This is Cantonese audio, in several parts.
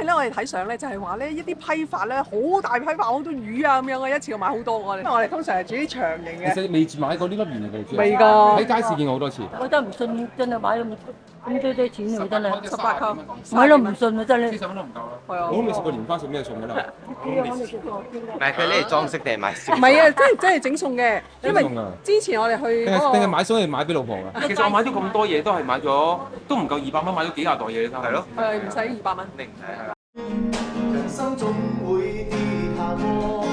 咧我哋睇相咧就係話咧一啲批發咧好大批發好多魚啊咁樣嘅，一次過買好多我哋。因為我哋通常係煮啲長型嘅。其實未買過呢粒圓嚟嘅，未㗎。喺街市見過好多次。我真係唔信，真係買咁多錢喎，真係。 18扣。買都唔信啊，真係。 40蚊都唔夠啦。係啊。我都未食過蓮花送咩餸㗎啦。唔係佢呢係裝飾定係買燒？唔係啊，真係整餸嘅，因為之前我哋去定係買餸係買俾老婆㗎？其實我買咗咁多嘢都係買咗，都唔夠200蚊，買咗幾廿袋嘢啦。係咯，唔使200蚊。你唔使係啦。人生總會跌下坡，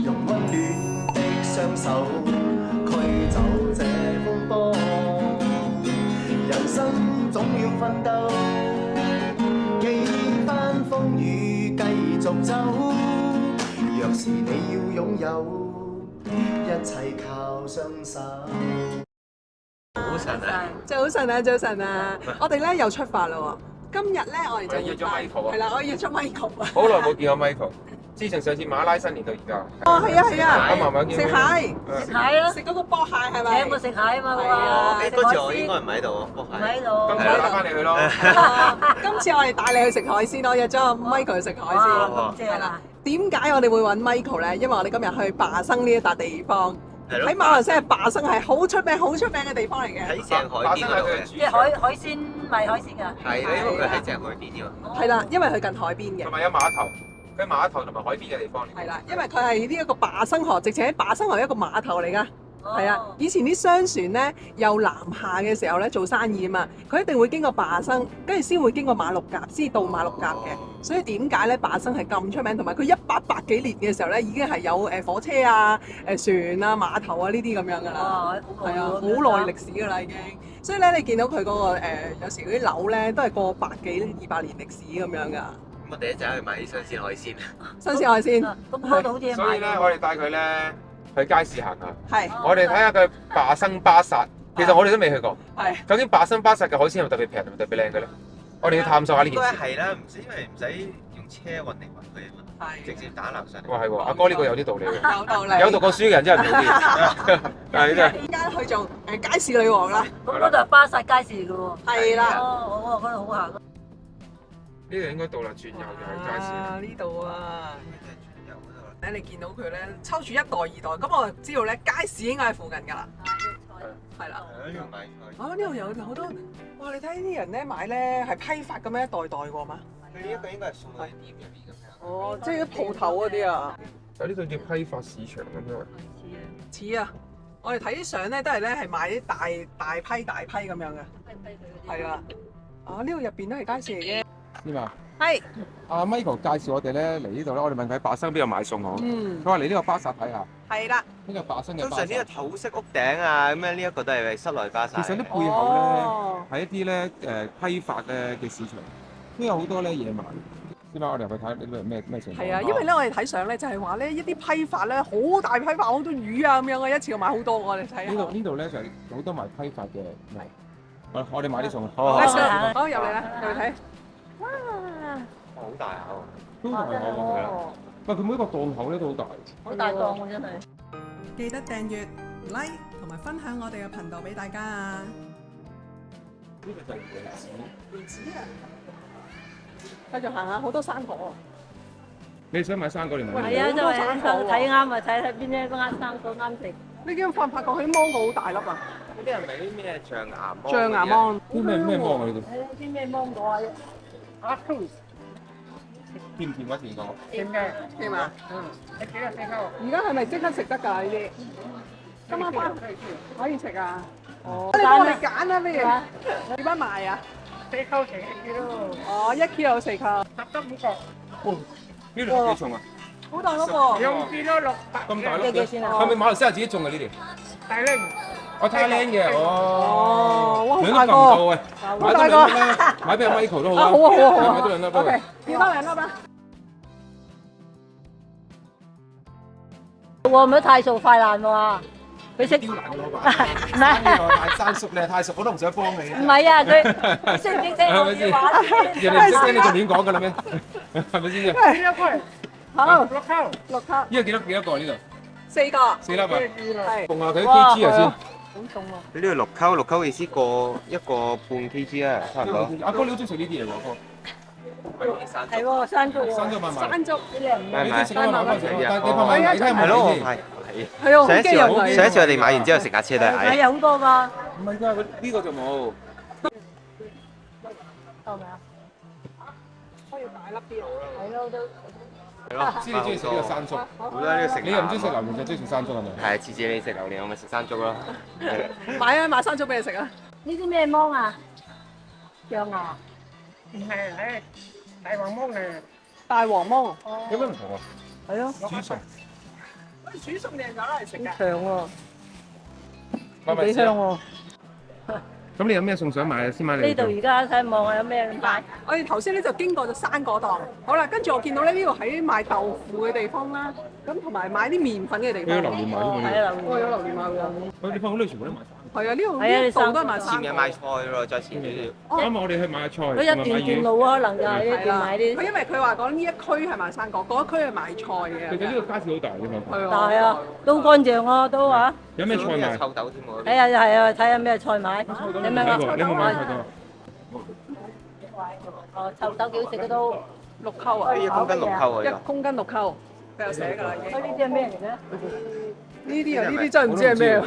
用溫暖的雙手驅走這風波。人生總要奮鬥，幾番風雨繼續走。若是你要擁有，一切靠雙手。早晨啊！早晨啊，早晨啊！我哋咧又出發啦喎！今日咧我哋就約咗 Michael 啊。係啦，我約咗 Michael 啊。好耐冇見過 Michael，自從上次馬拉新年到而家。哦，係啊係啊，慢慢見。食蟹，食蟹咯，食嗰個剝蟹係咪？有冇食蟹啊嘛？係啊誒嗰次我應該唔喺度喎，唔喺度。今次我帶翻你去咯。今次我哋帶你去食海鮮咯，約咗阿 Michael 去食海鮮。正啦！點解我哋會揾 Michael 咧？因為我哋今日去霸生呢一笪地方。係咯喺馬來西亞霸生係好出名嘅地方嚟嘅。喺正海邊嗰度嘅。即係海鮮賣海鮮㗎。係啦，因為佢喺正海邊㗎嘛。係啦，因為佢近海邊嘅同。埋有碼頭，佢碼頭同埋海邊嘅地方嚟。係啦，因為佢係呢一個霸生河，直情喺霸生河一個碼頭嚟㗎。係啊，以前啲商船咧由南下嘅時候咧做生意啊嘛，佢一定會經過霸生，跟住先會經過馬六甲，先到馬六甲嘅。所以點解咧霸生係咁出名？同埋佢1800幾年嘅時候咧已經係有火車啊、船啊、碼頭啊呢啲咁樣㗎啦。係啊，好耐歷史㗎啦已經。所以咧你見到佢嗰個有時嗰啲樓咧都係過100幾200年歷史咁樣㗎。咁我第一站去買啲新鮮海鮮。新鮮海鮮。咁嗰度好似嘢賣。所以咧，我哋帶佢咧去街市行下。係。我哋睇下佢霸生巴剎，其實我哋都未去過。係。究竟霸生巴剎嘅海鮮係咪特別平同埋特別靚嘅咧？我哋要探索下呢件事。應該係啦，因為唔使用車運嚟運去啊嘛，直接打撈上嚟。哇係喎，阿哥呢個有啲道理喎。有道理。有讀過書嘅人真係唔好啲。係真係。依家去做街市女王啦。咁嗰度係巴剎街市嚟㗎喎。係啦。哦，我覺得好行。呢度應該到啦，轉右就係街市。呢度啊！咧你見到佢咧抽住1袋2袋，咁我就知道咧街市應該喺附近㗎啦。係啦。呢度買菜。啊！呢度有好多，哇！你睇呢啲人咧買咧係批發咁樣一袋袋㗎嘛？佢呢一個應該係送去店入邊咁樣。哦，即係啲鋪頭嗰啲啊。有呢度叫批發市場咁樣。似啊！我哋睇啲相咧都係咧係買啲大批咁樣嘅。係啊。啊！呢度入邊都係街市嚟嘅。點啊？係。阿 Michael 介紹我哋咧嚟呢度咧，我哋問佢喺霸生邊度買餸好。佢話嚟呢個巴剎睇下。係啦。呢個霸生嘅巴剎。通常呢個土式屋頂啊，咁樣呢一個都係室內巴剎。其實啲背後咧係一啲咧批發咧嘅市場，都有好多咧嘢賣。點解我哋入去睇呢度咩情況？係啊，因為咧我哋睇相咧就係話咧一啲批發咧好大批發好多魚啊咁樣嘅，一次過買好多我哋睇下。呢度咧就係好多賣批發嘅。我哋買啲餸啊。好入嚟啦，入嚟睇。哇！好大口。都大口㗎。喂，佢每一個檔口咧都好大。好大檔喎，真係。記得訂閱、like 同埋分享我哋嘅頻道俾大家啊！呢個就係椰子啊！繼續行下，好多生果。你想買生果定買？係啊，就係睇啱啊，睇邊啲啱生果啱食。你見發唔發覺佢啲芒果好大粒啊？嗰啲係咪啲咩象牙芒？象牙芒。啲咩芒啊？呢度？啲咩芒果啊？甜唔甜啊？甜果。甜嘅。甜啊！你幾日食夠？而家係咪即刻食得㗎呢啲？今晚翻可以食啊！哦，你你幫我哋揀啦，不如點樣賣啊4扣成1 kilo。哦，1 kilo 4扣。10得5個。哦，呢度幾重啊？好大粒喎！ 2 kilo 600。咁大粒幾錢啊？係咪馬來西亞自己種嘅呢條？大靚。我睇靚嘅，哦，哇，好兩大個！粒夠唔夠喂？好大個！買俾阿 Michael 都好啊，好啊，好啊，好啊！買多兩粒。OK，要多2粒啊！喎，唔好太熟快爛喎。佢識刁難嘅老闆。唔係太生熟你係太熟，我都唔想幫你。唔係啊，佢識唔識聽我啲話先？人哋唔識聽你就亂講㗎啦咩？係咪先啫？幾多塊？好6扣。 6扣。呢個幾多個呢度4個。 ？4粒啊！係。共下佢 kg 啊先。好重喎。你呢度6扣意思過1個半 kg 啊，差唔多。阿哥你好中意食呢啲嘢喎，阿哥。係喎，山竹喎，山竹買埋。山竹啲靚唔靚？你中意食嗰個買翻食，但係你係啊拍埋，你睇下係咯，我冇係係啊，好上一次驚人上一次我哋買完之後成架車都係係矮。有好多㗎，唔係㗎，佢呢個就冇。係咪啊？可以大粒啲啊！係咯，都係咯，知你中意食呢個山竹，好多呢個食你又唔中意食榴蓮，就中意食山竹係咪？係次次你食榴蓮，我咪食山竹咯。買山竹俾你食啊！呢啲咩芒啊？醬啊？大黃芒，有咩唔同啊？係咯，煮熟，煮熟你係攞嚟食㗎。長喎，買埋幾香喎。咁你有咩餸想買啊？先買呢度而家睇望下有咩賣。我哋頭先咧就經過咗生果檔，好啦，跟住我見到咧呢度喺賣豆腐嘅地方啦，咁同埋買啲麵粉嘅地方。有榴蓮賣哦，添喎。係啊，哦，有榴蓮賣喎。我哋放嗰度全部都賣晒。係啊，呢度係啊你度都係賣生果。前面賣菜咯，再前啲。啱啊！我哋去買菜，佢一段段路啊，可能就係一係啦，段買啲佢因為佢話講呢一區係賣生果，嗰一區係賣菜嘅。其實呢個街市好大嘅嘛。係大啊，都乾淨啊，都啊。有咩菜賣？臭豆添喎。係啊係啊，睇下咩菜買。有咩啊？你有冇買菜到？哦，臭豆幾好食嘅都。 6溝啊，一公斤6溝啊，一公斤6溝，佢有寫㗎啦已經。呢啲係咩嚟嘅？呢啲啊，呢啲真係唔知係咩喎。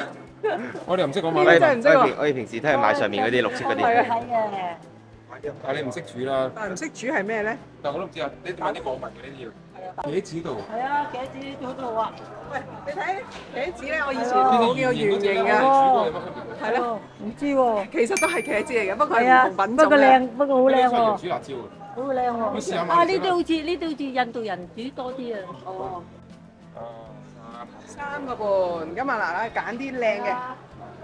我哋又唔識講呢馬拉啲真係唔識喎。我哋平時都係買上面嗰啲綠色嗰啲。係啊係嘅。但係你唔識煮啦。但係唔識煮係咩咧？但係我都唔知啊，你買啲網民嘅呢啲要。茄子度。係啊，茄子好好啊。喂，你睇茄子咧，我以前冇見過圓形嘅，哦係咯，唔知喎。其實都係茄子嚟嘅，不過係係啊，唔同品種嘅。不過靚，不過好靚喎，煮辣椒啊！好靚我試下喎。買啊，呢啲好似印度人煮多啲啊。哦，啊， 3個半，咁啊嗱，揀啲靚嘅，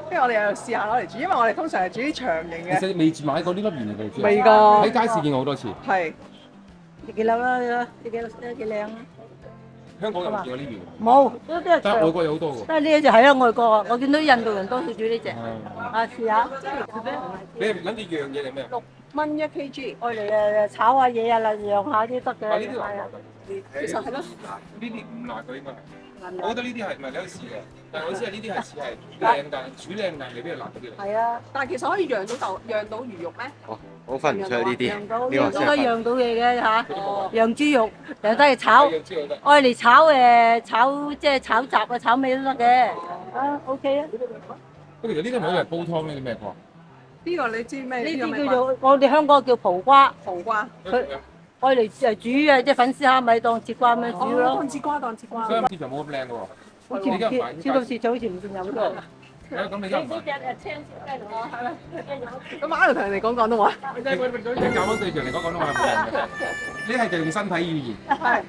跟住我哋又試下攞嚟煮，因為我哋通常係煮啲長形其嘅，實未買過呢粒圓形嘅豬。未過喺街市見過好多次，係你幾靚啦？你幾靚啊？香港有冇見過呢圓？冇，都係但係外長。國有好多喎。都係呢一隻係啊，外國啊，我見到印度人多數煮呢隻。啊，試下。你係諗住樣嘢定咩啊？ 6蚊1 kg，愛嚟炒下嘢啊，啦，釀下啲得嘅。啊呢啲辣係啊。其實係咯，呢啲唔辣嘅應該係。我覺得呢啲係唔係你可以試嘅，但係我知係呢啲係似係靚，但係煮靚但係未必係辣嗰啲嚟。係啊。但係其實可以釀到魚肉咩？我分唔出呢啲。釀到，呢個應該釀到嘢嘅嚇。哦，釀豬肉，又得嚟炒。要知道得。愛嚟炒即係炒雜啊，炒咩都得嘅。啊，OK 啊。不過其實呢啲唔係攞嚟煲湯呢啲咩湯？呢個你知咩？呢呢個咩啲叫做我哋香港叫葡瓜，葡瓜。佢愛嚟誒煮啊，即係粉絲蝦米當節瓜咁樣煮哦，咯。當節瓜，當節瓜。所以市場冇咁靚嘅喎。好似唔知，超到市場好似唔見有嗰度。咁你而家唔買？隻誒青色雞我係咪？咁馬度同人哋講廣東話。你教翻對象嚟講廣東話係冇用嘅，你係就用身體語言。係。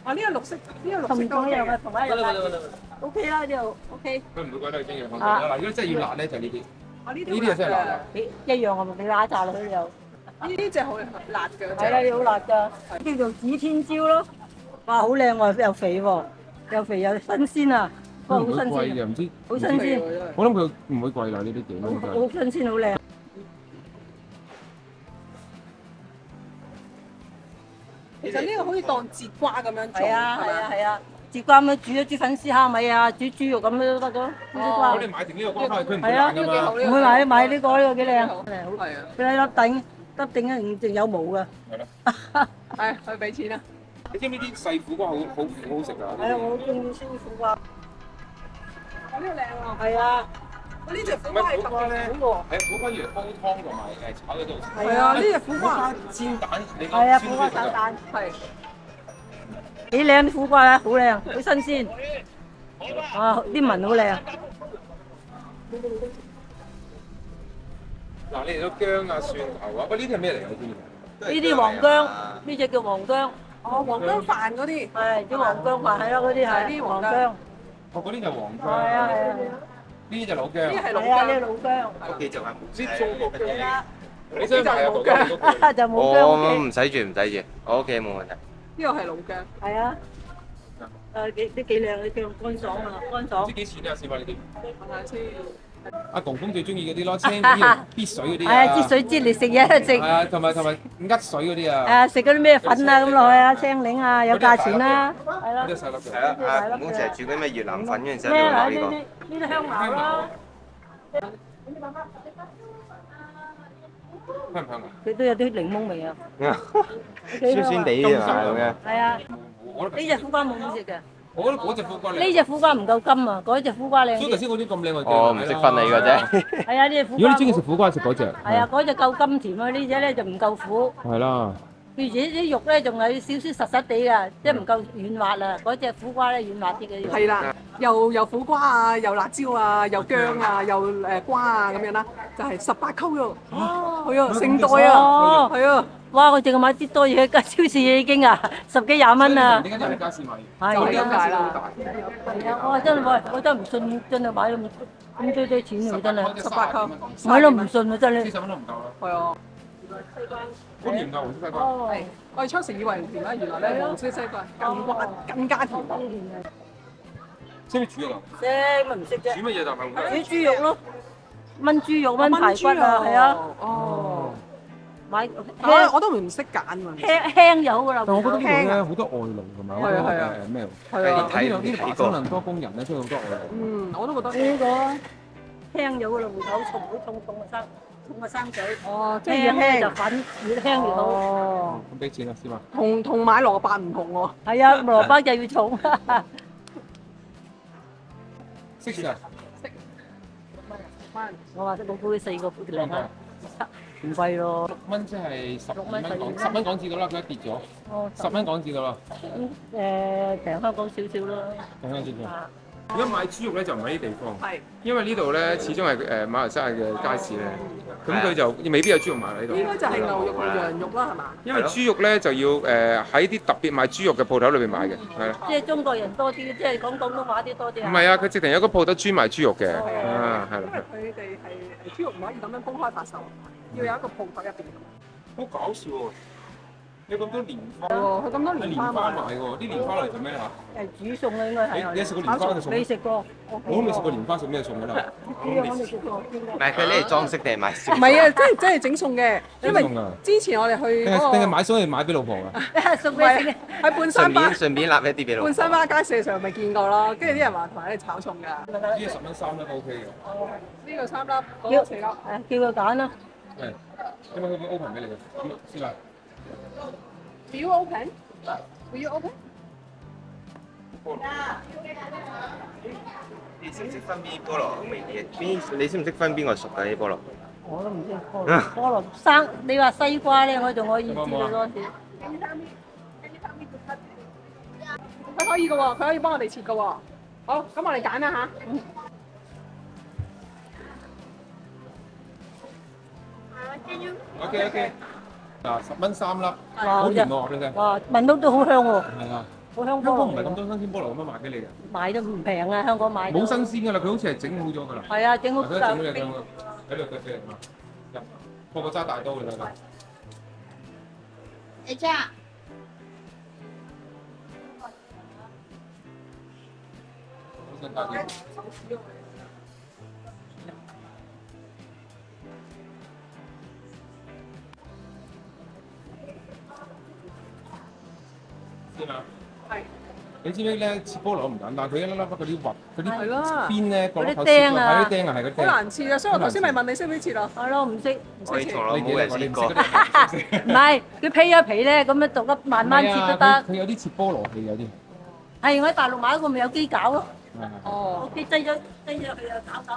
啊，呢個綠色，呢個綠同色都唔同一樣 OK 嘅，同一樣。OK 啦，呢度 OK。佢唔會覺得佢精嘅。嗱，如果真係要辣咧，就呢啲。啊，呢呢啲就真係辣啦。一樣我咪俾拉炸落去又。呢隻好辣嘅。係啦，你好辣㗎，叫做指天椒咯。哇，好靚喎，又肥喎，又肥又新鮮啊，不過好唔會新鮮，貴嘅，唔知。好新鮮，我諗佢唔會貴啦，呢啲幾蚊好新鮮，好靚。其實呢個好似當節瓜咁樣做。係啊係嘛係啊，節瓜咁樣煮一煮粉絲蝦米啊，煮豬肉咁樣都得㗎。節瓜我哋買定呢個瓜翻去，佢唔會係啊，爛㗎嘛。唔會買呢個幾靚，係啊。佢喺粒頂啊，唔淨有毛㗎。係咯。係，去俾錢啦。你知唔知啲細苦瓜好好食啊？係啊，我好中意鮮苦瓜。呢個靚喎。係啊，呢隻苦瓜係特別苦喎。係苦瓜要嚟煲湯同埋炒咗都好食。係啊，呢隻苦瓜煎蛋，你係啊，講苦瓜炒蛋，係。幾靚啲苦瓜啊，好靚，好新鮮。啊，啲紋好靚。嗱，你嚟到薑啊、蒜頭啊，喂，呢啲係咩嚟㗎？知唔知？呢啲黃薑，呢只叫黃薑，哦，黃薑飯嗰啲。係啲黃薑飯係咯，嗰啲係啲黃薑黃薑，哦，嗰啲就黃薑。係啊係啊，呢啲就老薑。呢係老係啊呢薑。老薑，屋企就係知做過薑。係啊，你想買啊？冇薑。就冇薑我屋企，唔使住唔使住，我屋企冇問題。呢個係老薑。係啊，誒幾靚嘅薑乾爽啊，乾爽唔知。幾錢啊？試下呢啲。問下先。阿公公最中意嗰啲咯，青呢啲必水嗰啲係啊，擠水擠嚟食嘢食，係啊，同埋呃水嗰啲啊。誒食嗰啲咩粉啊咁落去啊，青檸啊，有價錢啦，係咯嗰啲。細粒嘅。係啊，阿公公成日煮嗰啲咩越南粉嗰陣時都咩啊？會攞呢個。呢啲香茅啦。香唔香啊？佢都有啲檸檬味啊，酸酸地嘅嘛咁樣。係啊，我覺得呢只苦瓜冇好食嘅，我覺得嗰隻苦瓜靚。呢只苦瓜唔夠金啊，嗰只苦瓜靚啲。所以頭先嗰啲咁靚我我唔識分你嘅啫。係啊，呢只苦瓜。如果你中意食苦瓜，食嗰隻。係啊，嗰只夠甘甜啊，呢只咧就唔夠苦。係啦。而且啲肉咧仲有少少實實地㗎，即係唔夠軟滑啦。嗰只苦瓜咧軟滑啲嘅。係啦，又苦瓜啊，又辣椒啊，又薑啊，又瓜啊咁樣啦，就係18溝喎。哦，係啊，成袋啊，係啊。哇！我淨係買啲多嘢，喺超市已經啊10幾20蚊啊。點解你喺街市買？係就係咁解啦。係啊！我真係我真係唔信，真係買咁多錢喎，真係18溝，買都唔信喎，真係。 40蚊都唔夠啦。係啊。好甜㗎，黃色西瓜。係，我哋初時以為甜啦，原來咧黃色西瓜更加甜。識唔識煮啊？識咪唔識啫？煮乜嘢就係煮豬肉咯，燜豬肉燜排骨啊，係啊。哦。買我都唔識揀喎。輕有㗎啦。但我覺得呢度咧好多外勞同埋好多咩？係啊。呢度巴生能多工人咧，所以好多外勞。嗯，我都覺得。呢個輕有㗎啦，芋頭重會重嘅生嘴。哦，即係越輕咧就輕。粉，越輕越好。哦。咁俾錢啦，先嘛。同買蘿蔔唔同喎。係啊，蘿蔔就要重。識食啊？我話老夫4個半零啊，唔貴咯。 6蚊即係12蚊港，10蚊港紙到啦，佢一跌咗哦， ，10蚊港紙到啦，平香港少少咯。平香港少少。啊，如果買豬肉咧就唔喺呢啲地方，係。因為呢度咧始終係馬來西亞嘅街市咧，咁佢就未必有豬肉賣喺度。應該就係牛肉同羊肉啦，係嘛？因為豬肉咧就要喺啲特別賣豬肉嘅鋪頭裏邊買嘅，係啦。即係中國人多啲，即係講廣東話啲多啲啊。唔係啊，佢直情有個鋪頭專賣豬肉嘅，啊係因為啦。佢哋係豬肉唔可以咁樣公開發售，要有一個鋪頭入邊。好搞笑喎！有咁多蓮花，佢咁多係蓮蓮花賣。花賣喎，啲蓮花嚟做咩啊？係煮餸啦，應該係。你食過蓮花嘅餸？未食過。我都未食過蓮花，食咩餸㗎啦？呢個我未食過。唔係佢呢嚟裝飾定係賣燒？唔係啊，真係整餸嘅，因為整餸啊之前我哋去定嗰個係買餸嚟買俾老婆㗎？送唔係俾你。喺半山巴順便立一啲俾老婆。半山巴街市上咪見過咯，跟住啲人話同埋喺度炒餸㗎。呢個10蚊3粒都 OK 嘅。呢個3粒，嗰個4粒。叫佢揀啦。係，因為佢會 open 俾你嘅，先啦。 Will you open? Will you open? 你識唔識分邊菠蘿味啲？你識唔識分邊個熟嘅啲菠蘿？我都唔知菠蘿生，你話西瓜咧，我仲可以知道多啲。佢可以嘅喎，佢可以幫我哋切嘅喎。好，咁我哋揀啦嚇。OK。嗱，10蚊3粒，哇好甜喎，話俾你聽。哇，聞到都好香喎，係啊，好香菠香港唔係蘿。咁多新鮮菠蘿咁樣賣俾你嘅，買都唔平啊，香港買。冇新鮮㗎啦，佢好似係整好咗㗎啦。係啊，整好佢整咗你咁嘅，喺度俾你嘛，入個個揸大刀㗎啦。你這樣。好想大啲。先啊！係。你知唔知咧？切菠蘿唔簡單，佢一粒粒嗰啲核、嗰係啦啲邊咧，個粒頭嗰啲釘啊係啲釘啊，係嗰啲好釘。難切啊，所以我頭先咪問你識唔識切啊？係咯，唔識。我哋從來冇人試過。唔係，佢批一皮咧，咁樣逐粒慢慢切都得。佢有啲切菠蘿器有啲。係我喺大陸買嗰個咪有機搞咯，係係。哦。我機擠咗去啊，搞。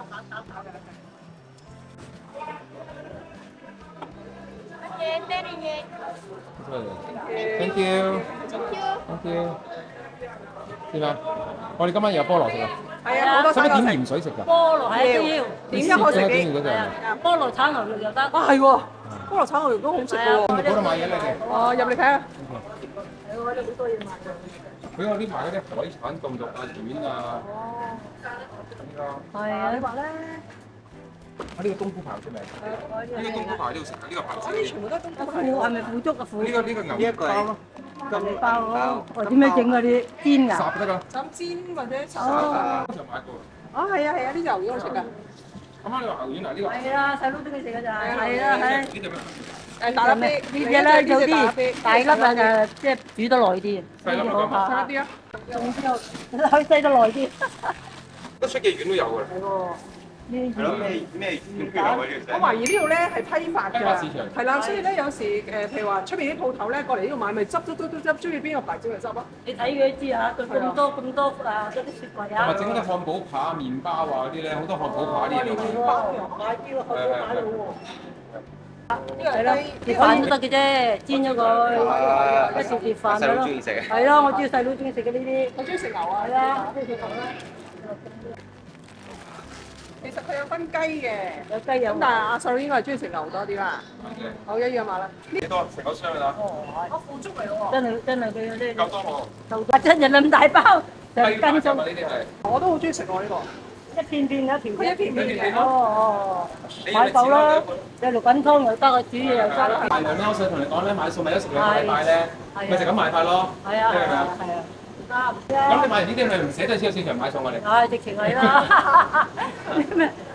Thank you。Thank you。點啊？我哋今晚有菠蘿食啊！係啊，好多使唔使點生果食。鹽水食㗎？菠蘿係都要，點一口食幾？嗰隻係。菠蘿炒牛肉又得。啊係喎，菠蘿炒牛肉都好食嘅喎。冇得買嘢你哋。哦，入嚟睇下。係我哋好多嘢買㗎。佢有啲賣嗰啲海產凍肉啊、丸啊。係啊，你話咧？啊！呢個冬菇排出名。呢個冬菇排呢度食㗎，呢個牌子。呢啲全部都係冬菇腐係咪腐竹啊？腐呢個牛肉包咯，牛包咯。我點樣整嗰啲煎㗎？烚得㗎。就咁煎或者炒。哦。就買過。啊係啊，呢隻牛丸好食㗎。咁啊，你話牛丸啊？呢個。係啊，細佬中意食㗎咋。係啊，係。呢隻咩？誒大粒啲，呢隻咧有啲大粒啊，即係煮得耐啲。細粒好怕。細粒啲啊。仲之後可以擠得耐啲。得出嘅丸都有㗎啦。係喎。係咯，咩區啊？我懷疑呢度咧係批發批發市場㗎，係啦，所以咧有時譬如話出邊啲鋪頭咧過嚟呢度買，咪執，中意邊個牌子咪執咯。你睇佢知啊，佢咁多嗰啲雪櫃同埋啊。整啲漢堡扒、麵包啊嗰啲咧，好多漢堡扒啲嘢賣。買啲漢堡扒咯喎。呢個係咯，碟飯都得嘅啫，煎咗佢，一時碟飯咪咯。細佬中意食嘅。係咯，我知細佬中意食嘅呢啲。我中意食牛啊，係啊，其實佢有分雞嘅，有雞有咁但係阿 Sir 應該係中意食牛多啲啦。好，一樣買啦。幾多？成個箱㗎啦。我腐竹嚟喎。真係佢嗰啲夠多喎。就真人咁大包，就批發斤重㗎嘛呢啲係。我都好中意食喎呢個。一片片一條佢一片片嘅哦，買夠啦，有六品湯又得，煮嘢又得。大量咧，我想同你講咧，買餸咪一食兩個禮拜咧，咪就咁買法咯。係啊，係咪啊？係啊。咁你買完呢啲，咪唔捨得超級市場買餸我哋？唉，直情係啦，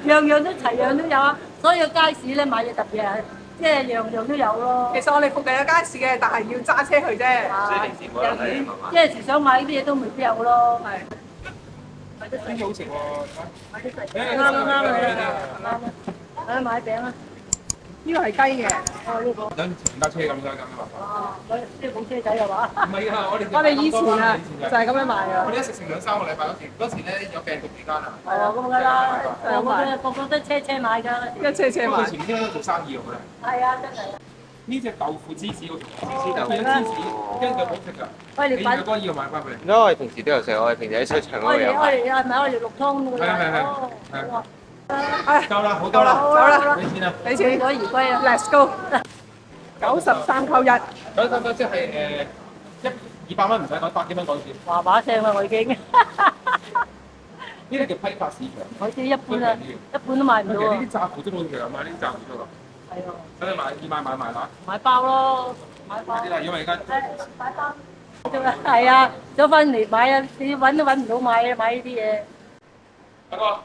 樣樣都齊，樣都有啊！所以個街市咧買嘢特別係，即係樣樣都有咯。其實我哋附近有街市嘅，但係要揸車去啫。所以平時冇得睇啊嘛。即係時想買啲嘢都未必有咯。係。幾好食喎！啱啊！唉，買餅啊！呢個係雞嘅。哦，呢個。等成架車咁樣辦法。哦，即係冇車仔係嘛？唔係啊，我哋以前啊就係咁樣賣我㗎。哋一食成兩三個禮拜嗰時咧有病毒期間啊。哦，咁㗎啦，個個都車買㗎。一車買。我以前啲都做生意㗎，我覺得。係啊，真係。呢隻豆腐芝士嗰條芝士豆腐，芝士跟住好食㗎。喂，你你如果要買翻俾你。我哋平時都有食，我哋平時喺商場嗰度有買。係咪我哋綠湯㗎？係夠啦，好多啦，走啦，俾錢啦。俾錢。咗魚龜啊 Let's go。93扣1。咁即係200蚊唔使講，100幾蚊講先。話把聲啦，我已經。呢啲叫批發市場。我知一般啊，一般都買唔到啊。其實呢啲炸糊都好食啊，買呢啲炸糊都㗎。係啊。咁你買埋啦。買包咯，買包。啲啦，因為而家。買包。係啊，走翻嚟買啊！你揾都揾唔到買呢啲嘢。阿哥，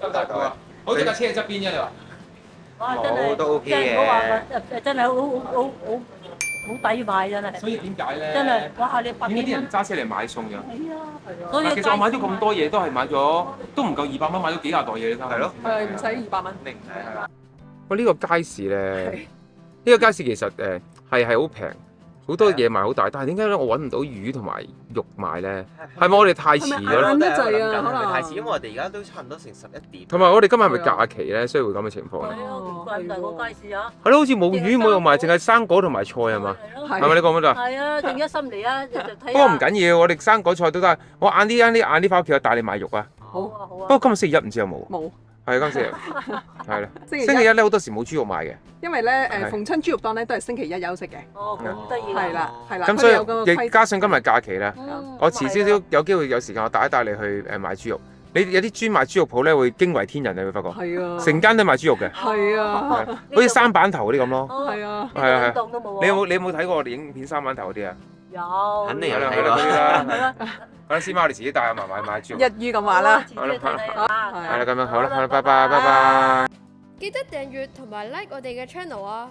收大袋啊！好似架車側邊啫，你話？哇！真係都 OK 嘅真係唔好話真係好抵買真係。所以點解咧？真係哇！你百點解啲幾蚊人揸車嚟買餸嘅？係啊，係啊。所以其實我買咗咁多嘢，都係買咗都唔夠200蚊，買咗幾廿袋嘢。係咯。唔使200蚊。定係啦。喂，呢個街市咧，呢個街市其實係好平，好多嘢賣好大，但係點解咧我揾唔到魚同埋肉賣咧？係咪我哋太遲咗咧？晏得滯啊可能太遲，因為我哋而家都差唔多成11點。同埋我哋今日係咪假期咧，所以會咁嘅情況咧？係啊，咁怪唔大個街市啊！係咯，好似冇魚冇肉賣，淨係生果同埋菜係嘛？係咪你講乜啊？係啊，定一心嚟啊！就睇。不過唔緊要，我哋生果菜都得。我晏啲翻屋企，我帶你買肉啊！好啊好啊。不過今日星期一唔知有冇？冇。係今日星期一，係啦。星期一咧好多時冇豬肉賣嘅。因為咧逢親豬肉檔咧都係星期一休息嘅。哦，咁得意。係啦係啦。咁所以亦加上今日假期咧，嗯我遲少少有機會有時間，我帶一帶你去買豬肉。你有啲專賣豬肉鋪咧，會驚為天人，你會發覺。係啊。成間都賣豬肉嘅。係啊。好似三板頭嗰啲咁咯。係啊。係啊係。檔都冇。你有冇睇過我哋影片三板頭嗰啲啊？有。肯定有係睇過。啦。好啦，師媽，我哋遲啲帶阿嫲買豬肉。一於咁話啦。遲啲睇睇啊。係啦，咁樣好啦，好啦，拜拜，拜拜。記得訂閱同埋 like 我哋嘅 channel 啊！